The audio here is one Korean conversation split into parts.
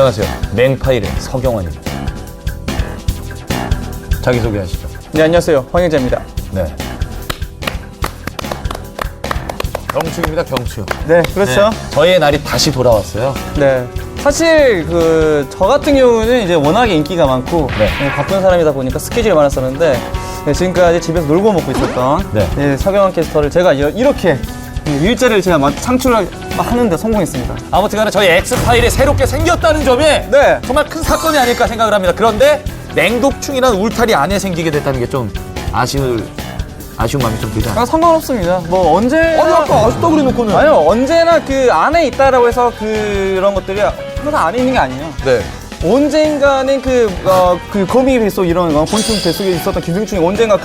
안녕하세요. 맹파일의 서경환입니다. 자기소개하시죠. 네, 안녕하세요. 황영재입니다. 네. 경축입니다, 경축. 네, 그렇죠. 네. 저희의 날이 다시 돌아왔어요. 네. 사실 저 같은 경우는 이제 워낙에 인기가 많고 네. 바쁜 사람이다 보니까 스케줄이 많았었는데 지금까지 집에서 놀고 먹고 있었던 네. 서경환 캐스터를 제가 이렇게 일자리를 제가 창출을 하는데 성공했습니다. 아무튼 간에 저희 엑스파일이 새롭게 생겼다는 점에 네. 정말 큰 사건이 아닐까 생각을 합니다. 그런데 맹독충이라는 울타리 안에 생기게 됐다는 게 좀 아쉬운 마음이 좀 들지 않아요? 상관없습니다. 뭐 언제 아니 아까 아쉽다 그래놓고는. 아니요, 언제나 그 안에 있다라고 해서 그런 것들이 항상 안에 있는 게 아니에요. 네. 언젠가는 그 거미 뱃속 이런 곤충 뱃속에 있었던 기생충이 언젠가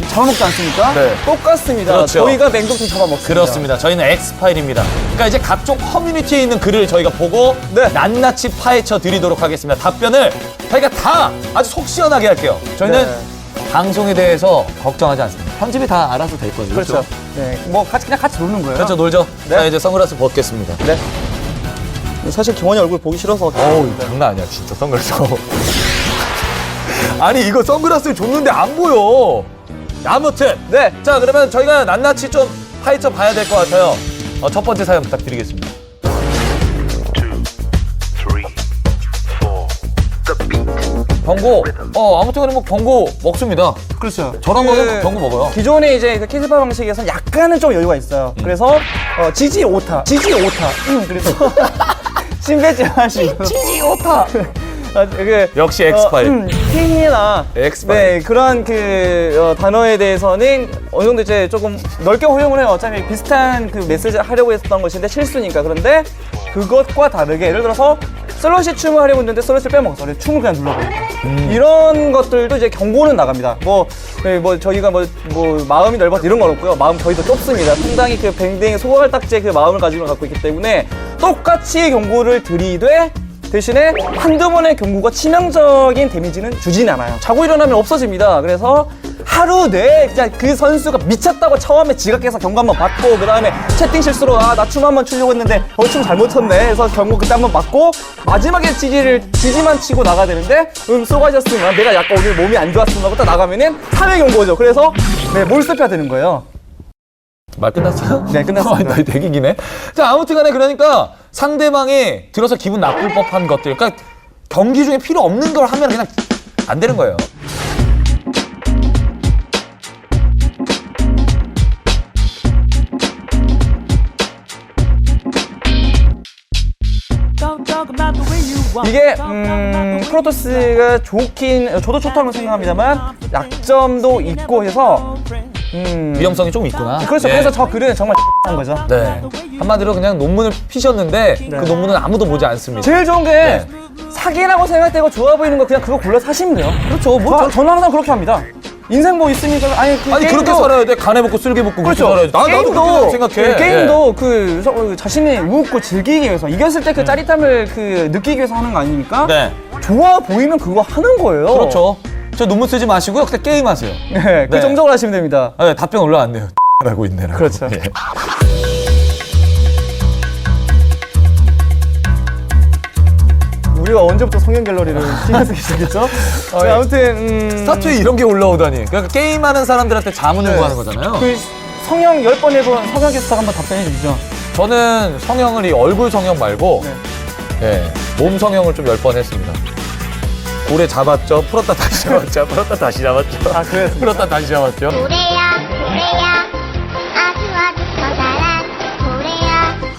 잡아먹지 않습니까? 네. 똑같습니다. 그렇죠. 저희가 맹독충 잡아먹습니다. 그렇습니다. 저희는 엑스파일입니다. 그러니까 이제 각종 커뮤니티에 있는 글을 저희가 보고 네. 낱낱이 파헤쳐 드리도록 하겠습니다. 답변을 저희가 다 아주 속 시원하게 할게요. 저희는 방송에 대해서 걱정하지 않습니다. 편집이 다 알아서 될 거죠. 그렇죠. 네, 뭐 그냥 같이 노는 거예요. 그렇죠, 놀죠. 네. 자, 이제 선글라스 벗겠습니다. 네. 사실 경원이 얼굴 보기 싫어서. 어우, 장난 아니야, 진짜 선글라스. 아니, 이거 선글라스를 줬는데 안 보여. 아무튼. 네. 자, 그러면 저희가 낱낱이 좀 파헤쳐 봐야 될 것 같아요. 첫 번째 사연 부탁드리겠습니다. 경고. 아무튼 간에 뭐 경고 먹습니다. 그렇죠. 저런 거는 경고 먹어요. 기존에 이제 그 키즈파 방식에서는 약간은 좀 여유가 있어요. 그래서 지지 오타. 그래서 신배지 마시고. 지지 오타. 역시 어, 엑스파일. 킹이나 엑스파일. 그런 단어에 대해서는 어느 정도 이제 조금 넓게 활용을 해요. 어차피 비슷한 그 메시지를 하려고 했던 것인데 실수니까. 그런데 그것과 다르게 예를 들어서 슬러시 춤을 하려고 했는데 슬러시를 빼먹었어. 그래서 춤을 그냥 눌러버려. 이런 것들도 이제 경고는 나갑니다. 뭐 저희가 뭐 마음이 넓어서 이런 건 없고요. 마음 저희도 좁습니다. 상당히 그 뱅뱅이 소각할 딱지의 그 마음을 가지고 갖고 있기 때문에 똑같이 경고를 드리되 대신에 한두 번의 경고가 치명적인 데미지는 주진 않아요. 자고 일어나면 없어집니다. 그래서 하루 내에 그냥 그 선수가 미쳤다고 처음에 지각해서 경고 한번 받고 그 다음에 채팅 실수로 나 춤 한번 추려고 했는데 춤 잘못 췄네 해서 경고 그때 한번 받고 마지막에 지지만 치고 나가야 되는데 수고하셨으면 내가 약간 오늘 몸이 안 좋았습니다 하고 딱 나가면은 3회 경고죠. 그래서 몰습해야 되는 거예요. 말 끝났어요? 네, 끝났습니다. 되게 기네. 자, 아무튼 간에 그러니까 상대방이 들어서 기분 나쁠 법한 것들. 그러니까 경기 중에 필요 없는 걸 하면 그냥 안 되는 거예요. 이게 프로토스가 저도 좋다고 생각합니다만 약점도 있고 해서 위험성이 좀 있구나. 그렇죠. 예. 그래서 저 글은 정말 한 거죠. 네. 한마디로 그냥 논문을 피셨는데 그 논문은 아무도 보지 않습니다. 제일 좋은 게 사기라고 생각되고 좋아 보이는 거 그냥 그거 골라서 사시면 돼요. 그렇죠. 저는 항상 그렇게 합니다. 인생 뭐 있으니까 아니 그렇게 살아야 돼. 간에 먹고 쓸개 먹고 그렇죠. 그렇게 살아야 돼. 나도 그렇게 생각해. 게임도 자신이 웃고 즐기기 위해서 이겼을 때 그 짜릿함을 느끼기 위해서 하는 거 아닙니까? 네. 좋아 보이면 그거 하는 거예요. 그렇죠. 저 논문 쓰지 마시고요. 그때 게임하세요. 네, 그 정적으로 하시면 됩니다. 답변 올라왔네요. 라고 있네라고. 그렇죠. 예. 우리가 언제부터 성형 갤러리를 신경 쓰기 시작했죠? 아무튼 스타트에 이런 게 올라오다니. 그러니까 게임하는 사람들한테 자문을 구하는 거잖아요. 그 성형 10번 해본 서경 캐스터가 한번 답변해 주시죠. 저는 성형을 얼굴 성형 말고 몸 성형을 좀 10번 했습니다. 고래 잡았죠. 풀었다 다시 잡았죠. 풀었다 다시 잡았죠. 그래요? 풀었다 다시 잡았죠. 고래야 아주 커다란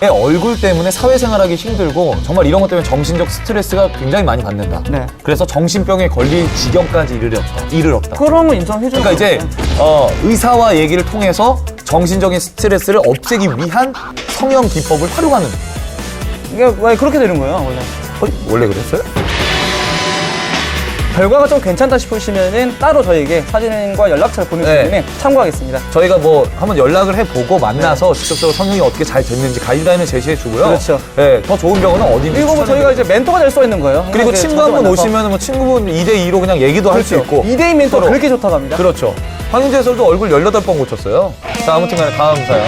고래야. 얼굴 때문에 사회생활하기 힘들고 정말 이런 것 때문에 정신적 스트레스가 굉장히 많이 받는다. 네. 그래서 정신병에 걸릴 지경까지 이르렀다. 그런 건 인정해 줘요. 그러니까 이제 의사와 얘기를 통해서 정신적인 스트레스를 없애기 위한 성형 기법을 활용하는. 이게 왜 그렇게 되는 거예요, 원래? 원래 그랬어요? 결과가 좀 괜찮다 싶으시면은 따로 저에게 사진과 연락처를 보내주시면 참고하겠습니다. 저희가 뭐 한번 연락을 해보고 만나서 직접적으로 성형이 어떻게 잘 됐는지 가이드라인을 제시해주고요. 그렇죠. 네, 더 좋은 병원은 어디인지. 그리고 뭐 저희가 이제 멘토가 될 수 있는 거예요. 그리고 친구 한 분 오시면 뭐 친구분 2대2로 그냥 얘기도 할 수 있고. 2대2 멘토 서로. 그렇게 좋다고 합니다. 그렇죠. 황윤재 해설도 얼굴 18번 고쳤어요. 자, 아무튼 간에 다음 사연.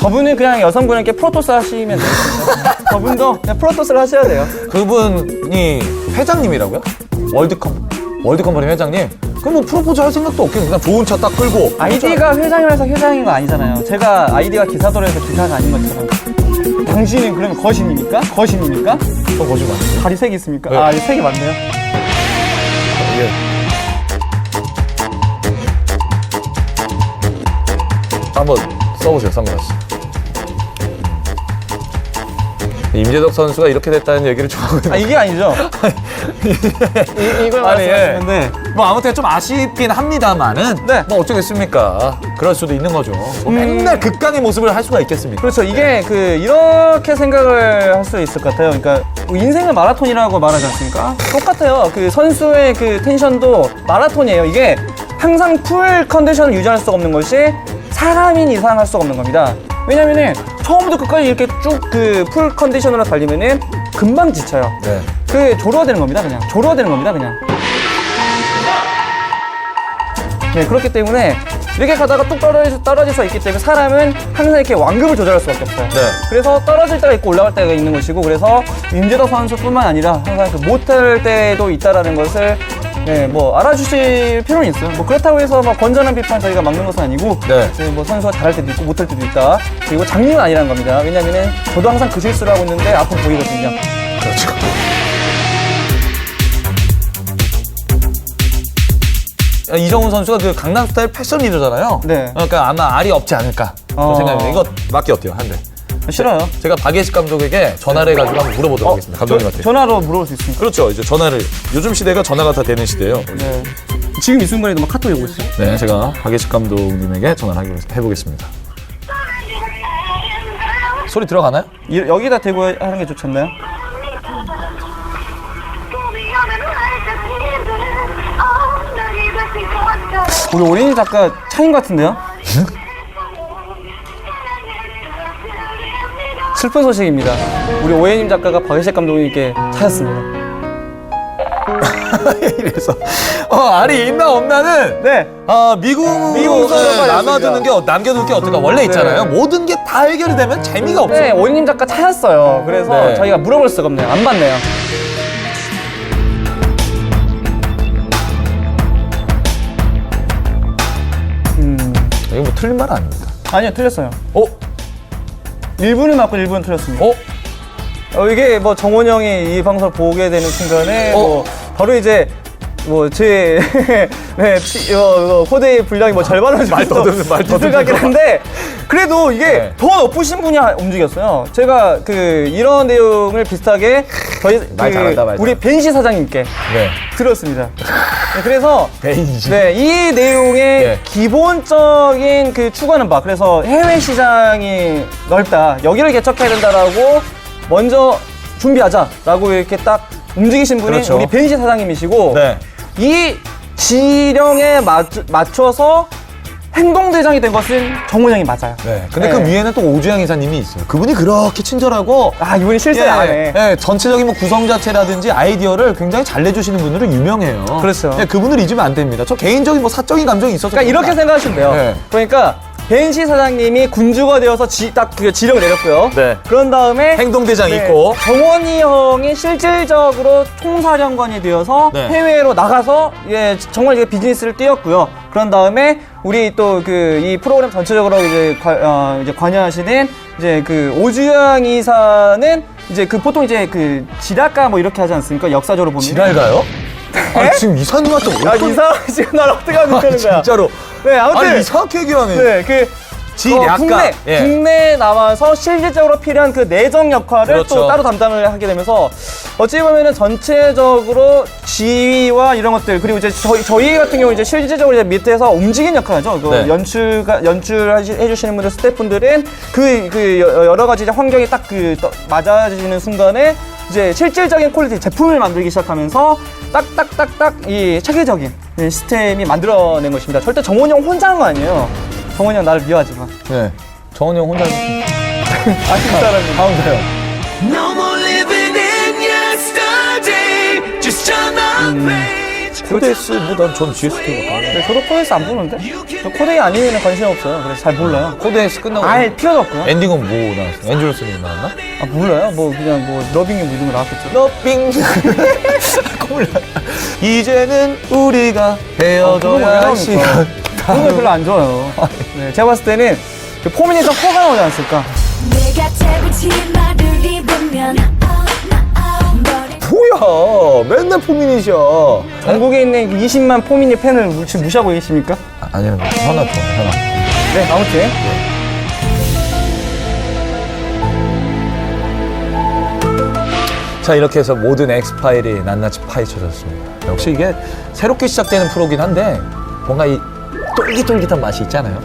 저분은 그냥 여성분에게 프로토스 하시면 돼요. 저분도 그냥 프로토스를 하셔야 돼요. 그분이 회장님이라고요? 월드컴퍼니 회장님? 그럼 뭐 프로포즈 할 생각도 없겠네. 그냥 좋은 차 딱 끌고. 아이디가 회장이라서 회장인 거 아니잖아요. 제가 아이디가 기사도로에서 기사가 아닌 것처럼. 당신은 그러면 거신입니까? 거신입니까? 또 거짓말 아니에요? 다리 색이 있습니까? 네. 아, 이 색이 맞네요. 예. 한번 써보세요, 선글라스. 임재덕 선수가 이렇게 됐다는 얘기를 좋아하거든요. 아, 이게 아니죠? 이걸 아니, 예. 말씀하시는데. 뭐 아무튼 좀 아쉽긴 합니다만은 네. 뭐 어쩌겠습니까. 그럴 수도 있는 거죠. 뭐 맨날 극강의 모습을 할 수가 있겠습니까? 그렇죠. 이게 이렇게 생각을 할 수 있을 것 같아요. 그러니까 뭐 인생은 마라톤이라고 말하지 않습니까? 똑같아요. 그 선수의 그 텐션도 마라톤이에요. 이게 항상 풀 컨디션을 유지할 수가 없는 것이 사람인 이상 할 수가 없는 겁니다. 왜냐면은 처음부터 끝까지 이렇게 쭉 그 풀 컨디션으로 달리면은 금방 지쳐요. 네. 조로가 되는 겁니다, 그냥. 조로가 되는 겁니다, 그냥. 네, 그렇기 때문에 이렇게 가다가 뚝 떨어질 수가 있기 때문에 사람은 항상 이렇게 완급을 조절할 수밖에 없어요. 네. 그래서 떨어질 때가 있고 올라갈 때가 있는 것이고, 그래서 임재덕 선수뿐만 아니라 항상 못할 때도 있다라는 것을 네, 뭐 알아주실 필요는 있어요. 뭐 그렇다고 해서 뭐 건전한 비판 저희가 막는 것은 아니고, 네. 뭐 선수가 잘할 때도 있고 못할 때도 있다. 그리고 장님은 아니라는 겁니다. 왜냐면은 저도 항상 그 실수를 하고 있는데 아픔 보이거든요. 그렇죠. 이정훈 선수가 그 강남스타일 패션 리더잖아요. 네. 그러니까 아마 알이 없지 않을까 생각합니다. 이거 맞기 어때요? 한 대. 싫어요. 제가 박예식 감독에게 전화를 해가지고 한번 물어보도록 하겠습니다. 감독님한테. 전화로 물어볼 수 있습니까? 그렇죠. 이제 전화를 요즘 시대가 전화가 다 되는 시대예요. 네. 지금 이 순간에도 막 카톡이 오고 있어요. 네, 제가 박예식 감독님에게 전화를 해보겠습니다. 소리 들어가나요? 여기다 대고 하는 게 좋지 않나요? 우리 오린이 작가 차인 것 같은데요? 슬픈 소식입니다. 우리 오예님 작가가 박예식 감독님께 차였습니다. 이래서 알이 있나 없나는 네. 미국에서 선수가 남아두는 게 남겨두는 게 어떨까 원래 있잖아요. 네. 모든 게 다 해결이 되면 재미가 없어요. 네, 오예님 작가 차였어요. 그래서 네. 저희가 물어볼 수가 없네요. 안 받네요. 이거 뭐 틀린 말 아닙니다. 아니요, 틀렸어요. 어? 1분은 맞고 1분은 틀렸습니다. 이게 뭐 정원이 형이 이 방송을 보게 되는 순간에 뭐 바로 이제 뭐 제 네, 코드의 분량이 뭐 절반을 말 더듬는 말 빗을 가긴 한데 그래도 이게 네. 더 높으신 분이 움직였어요. 제가 이런 내용을 비슷하게 말 잘한다, 말 우리 벤시 사장님께 네. 들었습니다. 네, 그래서 벤시. 네, 이 내용의 네. 기본적인 추구하는 바, 그래서 해외 시장이 넓다, 여기를 개척해야 된다라고 먼저 준비하자라고 이렇게 딱 움직이신 분이 그렇죠. 우리 벤시 사장님이시고, 네. 이 지령에 맞춰서 행동대장이 된 것은 정훈 형이 맞아요. 네. 근데 네. 그 위에는 또 오주영 이사님이 있어요. 그분이 그렇게 친절하고 이분이 실세 안 해. 예, 전체적인 뭐 구성 자체라든지 아이디어를 굉장히 잘 내주시는 분으로 유명해요. 그렇죠. 예, 그분을 잊으면 안 됩니다. 저 개인적인 뭐 사적인 감정이 있어서. 그러니까 이렇게 생각하시면 돼요. 네. 그러니까 벤시 사장님이 군주가 되어서 딱 그 지령을 내렸고요. 네. 그런 다음에 행동대장 네, 있고. 정원이 형이 실질적으로 총사령관이 되어서 네. 해외로 나가서 정말 이제 비즈니스를 띄웠고요. 그런 다음에 우리 또 이 프로그램 전체적으로 이제 관여하시는 이제 오주영 이사는 이제 보통 이제 지략가 뭐 이렇게 하지 않습니까? 역사적으로 보면. 지랄가요? 아니, 지금 이사님한테 이 사람 지금 날 어떻게 하는 거야? 진짜로. 네, 아무튼. 아니, 이상하게 얘기하네. 네, 지략가. 예. 국내에 나와서 실질적으로 필요한 내정 역할을 그렇죠. 또 따로 담당을 하게 되면서 어찌 보면은 전체적으로 지휘와 이런 것들, 그리고 이제 저희 같은 경우 이제 실질적으로 이제 밑에서 움직이는 역할을 하죠. 네. 연출해주시는 분들, 스태프분들은 여러 가지 이제 환경이 딱 맞아지는 순간에 이제 실질적인 퀄리티 제품을 만들기 시작하면서 딱딱딱딱 이 체계적인 시스템이 만들어낸 것입니다. 절대 정원이 형 혼자 한 거 아니에요. 정원이 형 나를 미워하지 마. 네. 정원이 형 혼자. 아쉽 사람이. 다음 사요. No more living in yesterday. Just turn the page. 코데스보단 전 GST가 강해요. 네, 저도 코데스 안 보는데? 저 코데이 아니면 관심 없어요. 그래서 잘 몰라요. 코데스 끝나고 아예 필요도 없고요. 엔딩은 뭐 나왔어요? 엔젤로스님 나왔나? 아, 몰라요. 뭐 그냥 뭐 러빙이 뭐 이런 거 나왔겠죠. 러빙 몰라. 이제는 우리가 헤어져야 할 시간. 그런 거 별로 안 좋아요. 네, 제가 봤을 때는 그 포미에서 허가 나오지 않았을까? 내가 제일 치마를 입으면 뭐야 맨날 포미닛이야. 전국에 있는 20만 포미니 팬을 무시하고 계십니까? 아니요 하나 더 하나. 네, 아무튼 자 이렇게 해서 모든 엑스파일이 낱낱이 파헤쳐졌습니다. 역시 이게 새롭게 시작되는 프로긴 한데 뭔가 이 쫄깃쫄깃한 맛이 있잖아요.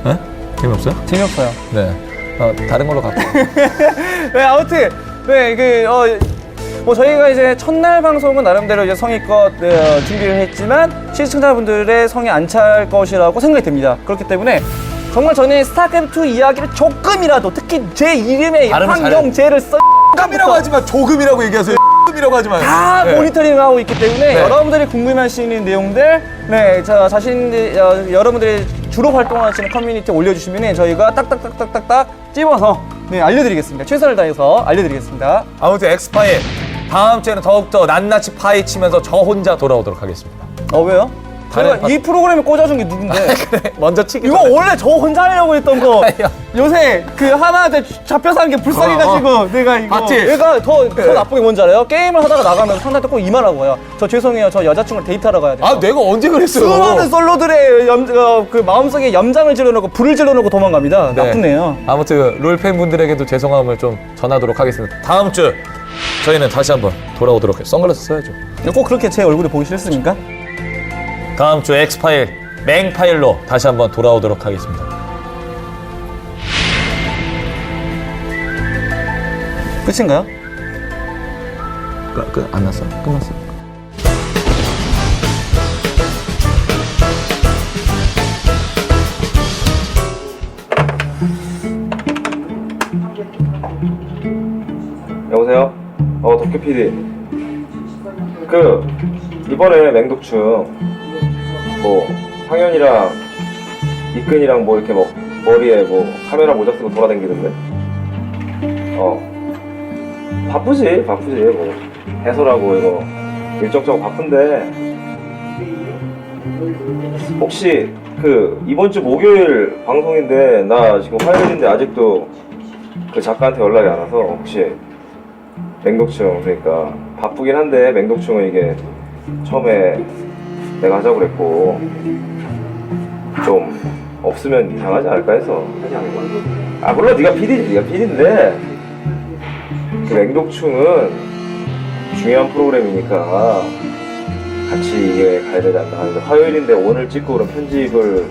네? 재미없어요? 재미없어요. 네. 다른 걸로 갈게요. 네, 아무튼 네, 뭐 저희가 이제 첫날 방송은 나름대로 이제 성의껏 준비를 했지만 시청자분들의 성에 안 찰 것이라고 생각이 듭니다. 그렇기 때문에 정말 저는 스타크래프트 이야기를 조금이라도 특히 제 이름에 발음을 황영재를 써 조금이라고 하지 마. 조금이라고 얘기하세요. 조금이라고 하지 마요. 다 네. 모니터링을 하고 있기 때문에 네. 여러분들이 궁금해하시는 내용들, 네, 여러분들이 주로 활동하시는 커뮤니티에 올려주시면 저희가 딱딱딱딱딱딱 찝어서 네, 알려드리겠습니다. 최선을 다해서 알려드리겠습니다. 아무튼 엑스파일 다음 주에는 더욱더 낱낱이 파헤치면서 저 혼자 돌아오도록 하겠습니다. 왜요? 다른 제가 이 프로그램에 꽂아준 게 누군데? 그래 먼저 치기 이거 전에. 원래 저 혼자 하려고 했던 거. 아니야. 요새 그 하나한테 잡혀서 하는 게 불쌍해가지고 내가 이거. 맞지? 얘가 더 나쁜 게 뭔지 알아요? 게임을 하다가 나가면 상대한테 꼭 이 말하고 와요. 저 죄송해요. 저 여자친구랑 데이트하러 가야 돼요. 아 내가 언제 그랬어요? 수많은 솔로들의 그 마음속에 염장을 질러놓고 불을 질러놓고 도망갑니다. 네. 나쁜 애요. 아무튼 롤팬분들에게도 죄송함을 좀 전하도록 하겠습니다. 다음 주 저희는 다시 한번 돌아오도록 해요. 선글라스 써야죠. 꼭 그렇게 제 얼굴이 보기 싫습니까? 다음 주 엑스파일 맹파일로 다시 한번 돌아오도록 하겠습니다. 끝인가요? 안 났어? 끝났어? 여보세요? 덕규 PD. 이번에 맹독충, 뭐, 상현이랑 이끈이랑 뭐 이렇게 뭐, 머리에 뭐, 카메라 모자 쓰고 돌아다니던데? 바쁘지. 뭐, 해설하고 이거, 일정 짜고 바쁜데, 혹시, 이번 주 목요일 방송인데, 나 지금 화요일인데 아직도 그 작가한테 연락이 안 와서, 혹시, 맹독충, 그러니까 바쁘긴 한데 맹독충은 이게 처음에 내가 하자고 그랬고 좀 없으면 이상하지 않을까 해서. 물론 네가 PD인데 그 맹독충은 중요한 프로그램이니까 같이 이게 가야 되지 않나. 근데 화요일인데 오늘 찍고 그럼 편집을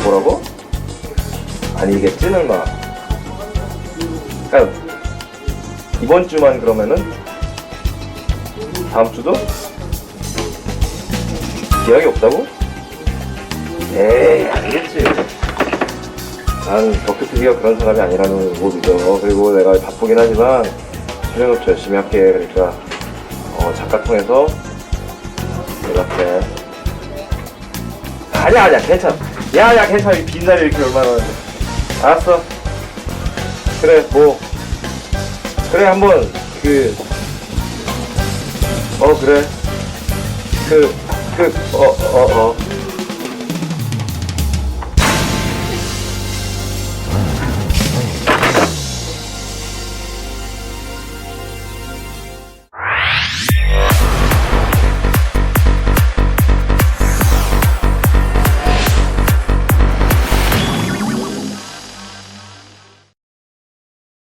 뭐라고? 아니겠지 설마. 그러니까 이번 주만 그러면은 다음 주도 기약이 없다고? 에이 아니겠지. 난 덕규 PD가 그런 사람이 아니라는 거 믿어. 그리고 내가 바쁘긴 하지만 촬영업체 열심히 할게. 그러니까 작가 통해서 연락해. 아니야 괜찮아. 야 괜찮아. 빈자리 이렇게 얼마나. 알았어. 그래 뭐 그래 한번 그래